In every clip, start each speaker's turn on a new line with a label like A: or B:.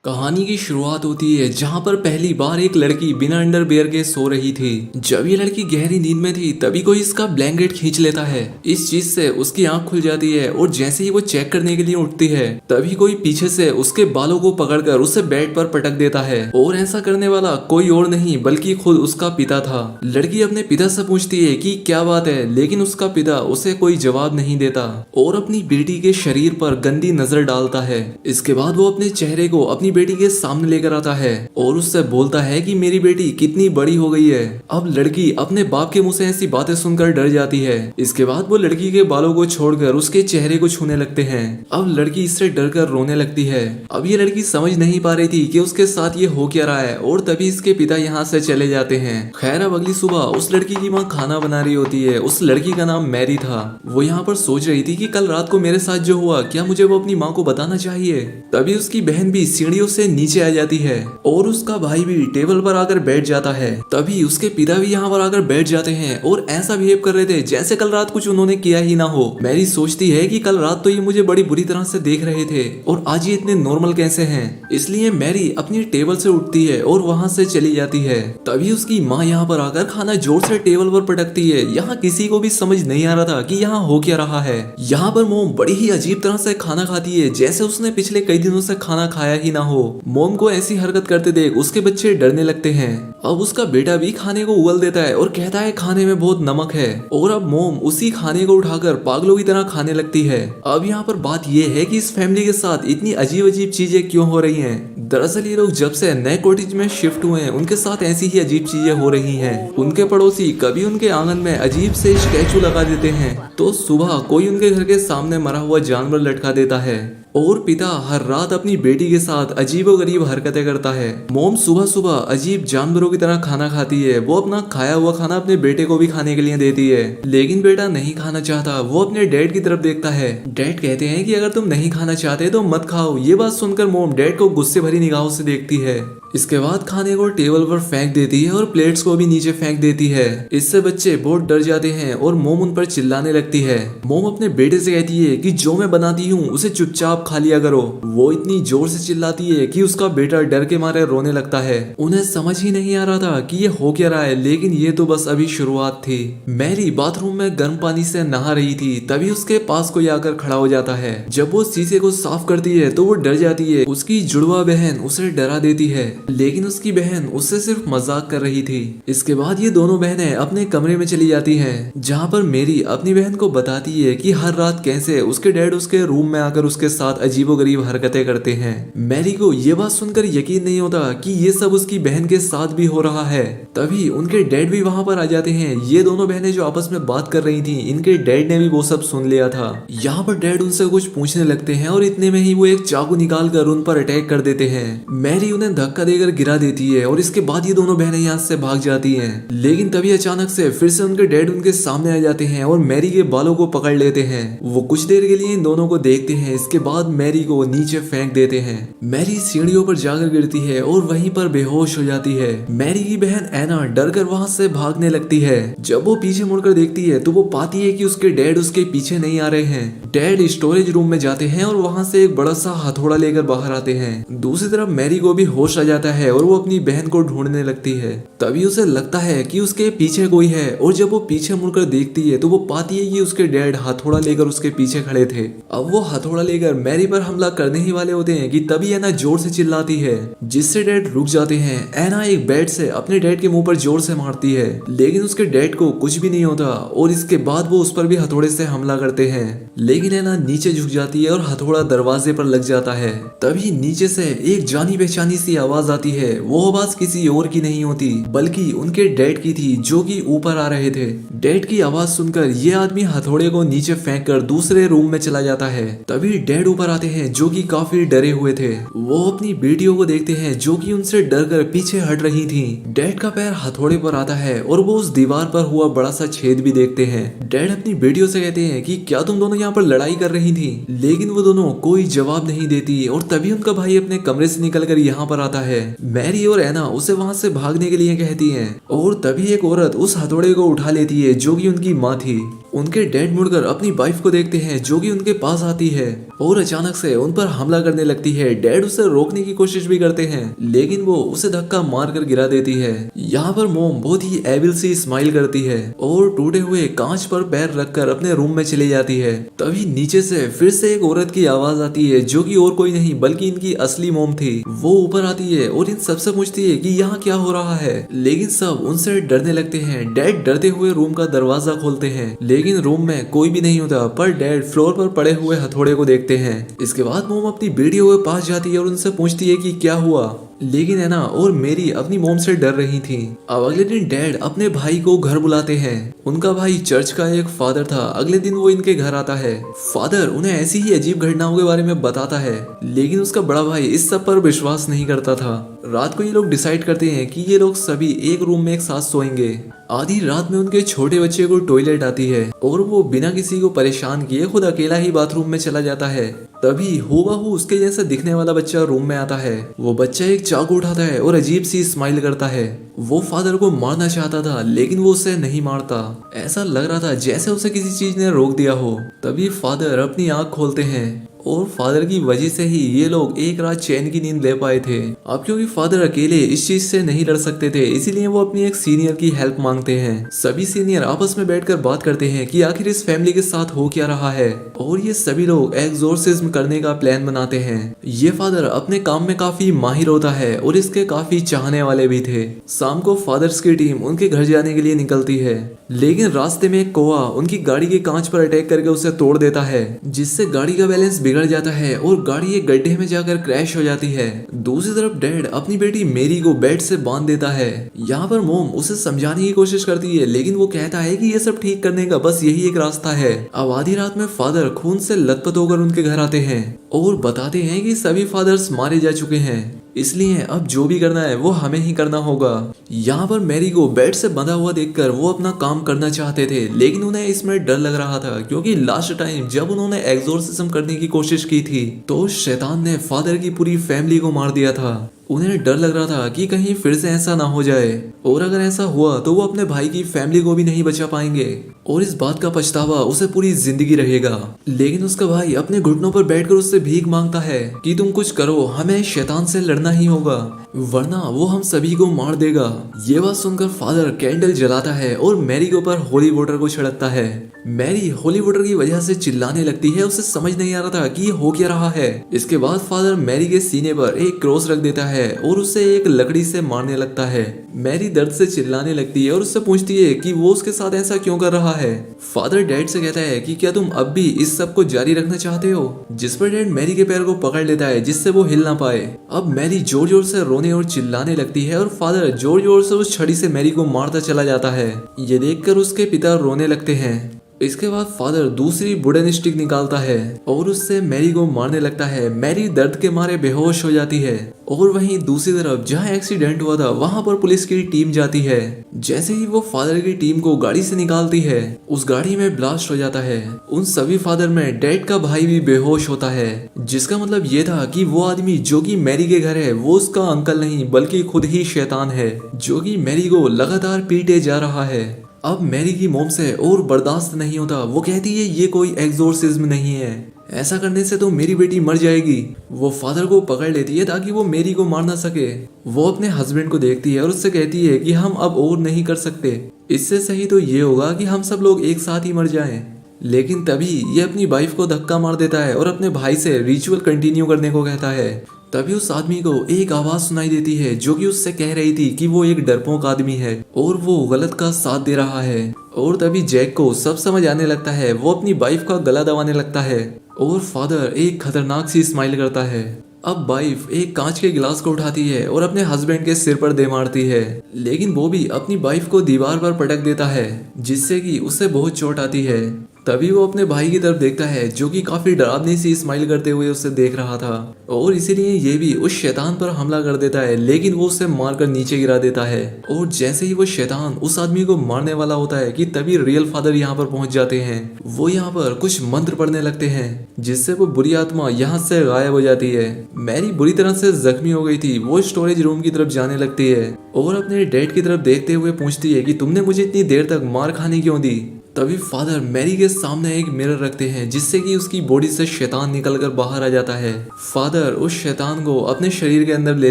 A: कहानी की शुरुआत होती है जहाँ पर पहली बार एक लड़की बिना अंडरवियर के सो रही थी। जब ये लड़की गहरी नींद में थी तभी कोई इसका ब्लैंकेट खींच लेता है। इस चीज से उसकी आंख खुल जाती है और जैसे ही वो चेक करने के लिए उठती है तभी कोई पीछे से उसके बालों को पकड़कर उसे बेड पर पटक देता है और ऐसा करने वाला कोई और नहीं बल्कि खुद उसका पिता था। लड़की अपने पिता से पूछती है कि क्या बात है, लेकिन उसका पिता उसे कोई जवाब नहीं देता और अपनी बेटी के शरीर पर गंदी नजर डालता है। इसके बाद वो अपने चेहरे को अपनी बेटी के सामने लेकर आता है और उससे बोलता है कि मेरी बेटी कितनी बड़ी हो गई है। अब लड़की अपने बाप के मुंह से ऐसी बातें सुनकर डर जाती है। इसके बाद वो लड़की के बालों को छोड़कर उसके चेहरे को छूने लगते हैं। अब लड़की इससे डरकर रोने लगती है। अब ये लड़की समझ नहीं पा रही थी कि उसके साथ ये हो क्या रहा है और तभी इसके पिता यहाँ से चले जाते हैं। खैर अब अगली सुबह उस लड़की की माँ खाना बना रही होती है। उस लड़की का नाम मैरी था। वो यहाँ पर सोच रही थी कि कल रात को मेरे साथ जो हुआ क्या मुझे वो अपनी माँ को बताना चाहिए। तभी उसकी बहन भी सीढ़ियों से नीचे आ जाती है और उसका भाई भी टेबल पर आकर बैठ जाता है। तभी उसके पिता भी यहाँ पर आकर बैठ जाते हैं और ऐसा बिहेव कर रहे थे जैसे कल रात कुछ उन्होंने किया ही ना हो। मैरी सोचती है कि कल रात तो ये मुझे बड़ी बुरी तरह से देख रहे थे और आज ये इतने नॉर्मल कैसे हैं। इसलिए मैरी अपनी टेबल से उठती है और वहाँ से चली जाती है। तभी उसकी माँ यहाँ पर आकर खाना जोर से टेबल पर पटकती है। यहाँ किसी को भी समझ नहीं आ रहा था कि यहाँ हो क्या रहा है। यहाँ पर मोम बड़ी ही अजीब तरह से खाना खाती है जैसे उसने पिछले कई दिनों से खाना खाया ही ना हो। मोम को ऐसी हरकत करते देख उसके बच्चे डरने लगते हैं। अब उसका बेटा भी खाने को उगल देता है और कहता है खाने में बहुत नमक है और अब मोम उसी खाने को उठाकर पागलों की तरह खाने लगती है। अब यहाँ पर बात यह है कि इस फैमिली के साथ इतनी अजीब अजीब चीजें क्यों हो रही हैं। दरअसल ये लोग जब से नए कॉटेज में शिफ्ट हुए हैं उनके साथ ऐसी ही अजीब चीजें हो रही हैं। उनके पड़ोसी कभी उनके आंगन में अजीब से स्टैचू लगा देते हैं तो सुबह कोई उनके घर के सामने मरा हुआ जानवर लटका देता है और पिता हर रात अपनी बेटी के साथ अजीबोगरीब हरकतें करता है। मोम सुबह सुबह अजीब जानवरों की तरह खाना खाती है। वो अपना खाया हुआ खाना अपने बेटे को भी खाने के लिए देती है, लेकिन बेटा नहीं खाना चाहता। वो अपने डैड की तरफ देखता है। डैड कहते हैं कि अगर तुम नहीं खाना चाहते तो मत खाओ। ये बात सुनकर मोम डैड को गुस्से भरी निगाहों से देखती है। इसके बाद खाने को टेबल पर फेंक देती है और प्लेट्स को भी नीचे फेंक देती है। इससे बच्चे बहुत डर जाते हैं और मोम उन पर चिल्लाने लगती है। मोम अपने बेटे से कहती है कि जो मैं बनाती हूँ उसे चुपचाप खा लिया करो। वो इतनी जोर से चिल्लाती है कि उसका बेटा डर के मारे रोने लगता है। उन्हें समझ ही नहीं आ रहा था कि ये हो क्या रहा है, लेकिन ये तो बस अभी शुरुआत थी। मैरी बाथरूम में गर्म पानी से नहा रही थी तभी उसके पास कोई आकर खड़ा हो जाता है। जब वो शीशे को साफ करती है तो वो डर जाती है। उसकी जुड़वा बहन उसे डरा देती है, लेकिन उसकी बहन उससे सिर्फ मजाक कर रही थी। इसके बाद ये दोनों बहनें अपने कमरे में चली जाती हैं, जहाँ पर मेरी अपनी बहन को बताती है कि हर रात कैसे उसके डैड उसके रूम में आकर उसके साथ अजीबोगरीब हरकतें करते हैं। मैरी को ये बात सुनकर यकीन नहीं होता कि ये सब उसकी बहन के साथ भी हो रहा है। तभी उनके डैड भी वहाँ पर आ जाते हैं। ये दोनों बहनें जो आपस में बात कर रही थी, इनके डैड ने भी वो सब सुन लिया था। यहाँ पर डैड उनसे कुछ पूछने लगते हैं और इतने में ही वो एक चाकू निकाल कर उन पर अटैक कर देते हैं। मैरी उन्हें धक्का देकर गिरा देती है और इसके बाद ये दोनों बहनें यहाँ से भाग जाती हैं। लेकिन तभी अचानक से फिर से उनके डैड उनके सामने आ जाते हैं और मैरी के बालों को पकड़ लेते हैं। वो कुछ देर के लिए इन दोनों को देखते हैं। इसके बाद मैरी को नीचे फेंक देते हैं। मैरी सीढ़ियों पर जाकर गिरती है और वहीं पर बेहोश हो जाती है। मैरी की बहन एना डर कर वहाँ से भागने लगती है। जब वो पीछे मुड़कर देखती है तो वो पाती है कि उसके डैड उसके पीछे नहीं आ रहे हैं। डैड स्टोरेज रूम में जाते हैं और वहाँ से एक बड़ा सा हथौड़ा लेकर बाहर आते हैं। दूसरी तरफ मैरी को भी होश आ जाता है और वो अपनी बहन को ढूंढने लगती है। तभी उसे लगता है कि उसके पीछे कोई है और जब वो पीछे मुड़कर देखती है तो वो पाती है कि उसके डैड हथौड़ा लेकर उसके पीछे खड़े थे। अब वो हथौड़ा लेकर मैरी पर हमला करने ही वाले होते हैं कि तभी एना जोर से चिल्लाती है, जिससे डैड रुक जाते हैं। एना एक बैट से अपने डैड के मुंह पर जोर से मारती है, लेकिन उसके डैड को कुछ भी नहीं होता और इसके बाद वो उस पर भी हथौड़े से हमला करते हैं। लेकिन एना नीचे झुक जाती है और हथौड़ा दरवाजे पर लग जाता है। तभी नीचे से एक जानी पहचानी सी आवाज आती है। वो आवाज किसी और की नहीं होती बल्कि उनके डैड की थी, जो कि ऊपर आ रहे थे। डैड की आवाज सुनकर ये आदमी हथौड़े को नीचे फेंककर दूसरे रूम में चला जाता है। तभी डैड ऊपर आते हैं, जो कि काफी डरे हुए थे। वो अपनी बेटियों को देखते हैं जो कि उनसे डर कर पीछे हट रही थी। डैड का पैर हथौड़े पर आता है और वो उस दीवार पर हुआ बड़ा सा छेद भी देखते हैं। डैड अपनी बेटियों से कहते हैं कि क्या तुम दोनों यहाँ पर लड़ाई कर रही थी, लेकिन वो दोनों कोई जवाब नहीं देती। और तभी उनका भाई अपने कमरे से निकलकर यहाँ पर आता है। मैरी और एना उसे वहाँ से भागने के लिए कहती हैं और तभी एक औरत उस हथौड़े को उठा लेती है, जो कि उनकी माँ थी। उनके डैड मुड़कर अपनी वाइफ को देखते हैं जो कि उनके पास आती है और अचानक से उन पर हमला करने लगती है। डैड उसे रोकने की कोशिश भी करते हैं लेकिन वो उसे धक्का मारकर गिरा देती है। यहाँ पर मोम बहुत ही एविल सी स्माइल करती है और टूटे हुए कांच पर पैर रखकर अपने रूम में चली जाती है। तभी नीचे से फिर से एक औरत की आवाज आती है जो कि और कोई नहीं बल्कि इनकी असली मोम थी। वो ऊपर आती है और इन सबसे पूछती है कि यहाँ क्या हो रहा है, लेकिन सब उनसे डरने लगते हैं। डैड डरते हुए रूम का दरवाजा खोलते हैं लेकिन रूम में कोई भी नहीं होता, पर डैड फ्लोर पर पड़े हुए हथौड़े को देखते हैं। इसके बाद मोम अपनी बेटियों के पास जाती है और उनसे पूछती है कि क्या हुआ, लेकिन एना और मेरी अपनी मोम से डर रही थी। अब अगले दिन डैड अपने भाई को घर बुलाते हैं। उनका भाई चर्च का एक फादर था। अगले दिन वो इनके घर आता है। फादर उन्हें ऐसी ही अजीब घटनाओं के बारे में बताता है लेकिन उसका बड़ा भाई इस सब पर विश्वास नहीं करता था। रात को ये लोग डिसाइड करते हैं कि ये लोग सभी एक रूम में एक साथ सोएंगे। आधी रात में उनके छोटे बच्चे को टॉयलेट आती है और वो बिना किसी को परेशान किए खुद अकेला ही बाथरूम में चला जाता है। तभी हूबहू उसके जैसा दिखने वाला बच्चा रूम में आता है। वो बच्चा एक चाकू उठाता है और अजीब सी स्माइल करता है। वो फादर को मारना चाहता था लेकिन वो उसे नहीं मारता। ऐसा लग रहा था जैसे उसे किसी चीज ने रोक दिया हो। तभी फादर अपनी आंख खोलते हैं और फादर की वजह से ही ये लोग एक रात चैन की नींद ले पाए थे। अब क्योंकि फादर अकेले इस चीज से नहीं लड़ सकते थे इसीलिए वो अपनी एक सीनियर की हेल्प मांगते हैं। सभी सीनियर आपस में बैठकर बात करते हैं कि आखिर इस फैमिली के साथ हो क्या रहा है और ये सभी लोग एक्सोर्सिज्म करने का प्लान बनाते हैं। ये फादर अपने काम में काफी माहिर होता है और इसके काफी चाहने वाले भी थे। शाम को फादर्स की टीम उनके घर जाने के लिए निकलती है लेकिन रास्ते में एक कौवा उनकी गाड़ी के कांच पर अटैक करके उसे तोड़ देता है जिससे गाड़ी का बैलेंस बिगड़ जाता है और गाड़ी एक गड्ढे में जाकर क्रैश हो जाती है। दूसरी तरफ डैड अपनी बेटी मेरी को बेड से बांध देता है। यहाँ पर मोम उसे समझाने की कोशिश करती है लेकिन वो कहता है कि ये सब ठीक करने का बस यही एक रास्ता है। अब आधी रात में फादर खून से लथपथ होकर उनके घर आते हैं और बताते हैं कि सभी फादर्स मारे जा चुके हैं इसलिए अब जो भी करना है वो हमें ही करना होगा। यहाँ पर मैरी को बेड से बंधा हुआ देखकर वो अपना काम करना चाहते थे लेकिन उन्हें इसमें डर लग रहा था क्योंकि लास्ट टाइम जब उन्होंने एक्सोर्सिज्म करने की कोशिश की थी तो शैतान ने फादर की पूरी फैमिली को मार दिया था। उन्हें डर लग रहा था कि कहीं फिर से ऐसा ना हो जाए और अगर ऐसा हुआ तो वो अपने भाई की फैमिली को भी नहीं बचा पाएंगे और इस बात का पछतावा उसे पूरी जिंदगी रहेगा। लेकिन उसका भाई अपने घुटनों पर बैठकर उससे भीख मांगता है कि तुम कुछ करो, हमें शैतान से लड़ना ही होगा वरना वो हम सभी को मार देगा। ये बात सुनकर फादर कैंडल जलाता है और मैरी के ऊपर होली वाटर को छिड़कता है। मैरी होली वाटर की वजह से चिल्लाने लगती है। उसे समझ नहीं आ रहा था कि ये हो क्या रहा है। इसके बाद फादर मैरी के सीने पर एक क्रॉस रख देता है और उसे एक लकड़ी से मारने लगता है। मैरी दर्द से चिल्लाने लगती है और उससे पूछती है कि वो उसके साथ ऐसा क्यों कर रहा है। फादर डैड से कहता है कि क्या तुम अब भी इस सब को जारी रखना चाहते हो, जिस पर डैड मैरी के पैर को पकड़ लेता है जिससे वो हिल ना पाए। अब मैरी जोर जोर से रोने और चिल्लाने लगती है और फादर जोर जोर से उस छड़ी से मैरी को मारता चला जाता है। ये देखकर उसके पिता रोने लगते हैं। इसके बाद फादर दूसरी वुडन स्टिक निकालता है और उससे मैरी को मारने लगता है। मैरी दर्द के मारे बेहोश हो जाती है और वहीं दूसरी तरफ जहां एक्सीडेंट हुआ था वहां पर पुलिस की टीम जाती है। जैसे ही वो फादर की टीम को गाड़ी से निकालती है उस गाड़ी में ब्लास्ट हो जाता है। उन सभी फादर में डैड का भाई भी बेहोश होता है, जिसका मतलब ये था कि वो आदमी जो कि मैरी के घर है वो उसका अंकल नहीं बल्कि खुद ही शैतान है जो कि मैरी को लगातार पीटे जा रहा है। अब मैरी की मोम से और बर्दाश्त नहीं होता। वो कहती है ये कोई एक्सोर्सिज्म नहीं है, ऐसा करने से तो मेरी बेटी मर जाएगी। वो फादर को पकड़ लेती है ताकि वो मैरी को मार ना सके। वो अपने हस्बैंड को देखती है और उससे कहती है कि हम अब और नहीं कर सकते, इससे सही तो ये होगा कि हम सब लोग एक साथ ही मर जाएं। लेकिन तभी ये अपनी वाइफ को धक्का मार देता है और अपने भाई से रिचुअल कंटिन्यू करने को कहता है। तभी उस आदमी को एक आवाज सुनाई देती है जो कि उससे कह रही थी कि वो एक डरपोक आदमी है और वो गलत का साथ दे रहा है। और तभी जैक को सब समझ आने लगता है। वो अपनी वाइफ का गला दबाने लगता है और फादर एक खतरनाक सी स्माइल करता है। अब वाइफ एक कांच के गिलास को उठाती है और अपने हस्बैंड के सिर पर दे मारती है, लेकिन वो भी अपनी वाइफ को दीवार पर पटक देता है जिससे कि उसे बहुत चोट आती है। तभी वो अपने भाई की तरफ देखता है जो कि काफी डरावनी सी स्माइल करते हुए उसे देख रहा था और इसीलिए ये भी उस शैतान पर हमला कर देता है, लेकिन वो उसे मारकर नीचे गिरा देता है। और जैसे ही वो शैतान उस आदमी को मारने वाला होता है कि तभी रियल फादर यहाँ पर पहुंच जाते हैं। वो यहाँ पर कुछ मंत्र पढ़ने लगते हैं जिससे वो बुरी आत्मा यहाँ से गायब हो जाती है। मैरी बुरी तरह से जख्मी हो गई थी। वो स्टोरेज रूम की तरफ जाने लगती है और अपने डैड की तरफ देखते हुए पूछती है कि तुमने मुझे इतनी देर तक मार खाने क्यों दी। तभी फादर मैरी के सामने एक मिरर रखते हैं जिससे कि उसकी बॉडी से शैतान निकलकर बाहर आ जाता है। फादर उस शैतान को अपने शरीर के अंदर ले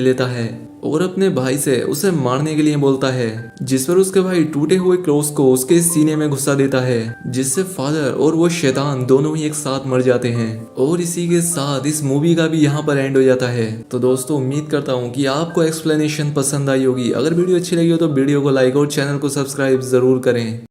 A: लेता है और अपने भाई से उसे मारने के लिए बोलता है, जिस पर उसके भाई टूटे हुए क्रॉस को उसके सीने में घुसा देता है, जिससे फादर और वो शैतान दोनों ही एक साथ मर जाते हैं। और इसी के साथ इस मूवी का भी यहाँ पर एंड हो जाता है। तो दोस्तों उम्मीद करता हूँ कि आपको एक्सप्लेनेशन पसंद आई होगी। अगर वीडियो अच्छी लगी हो तो वीडियो को लाइक और चैनल को सब्सक्राइब जरूर करें।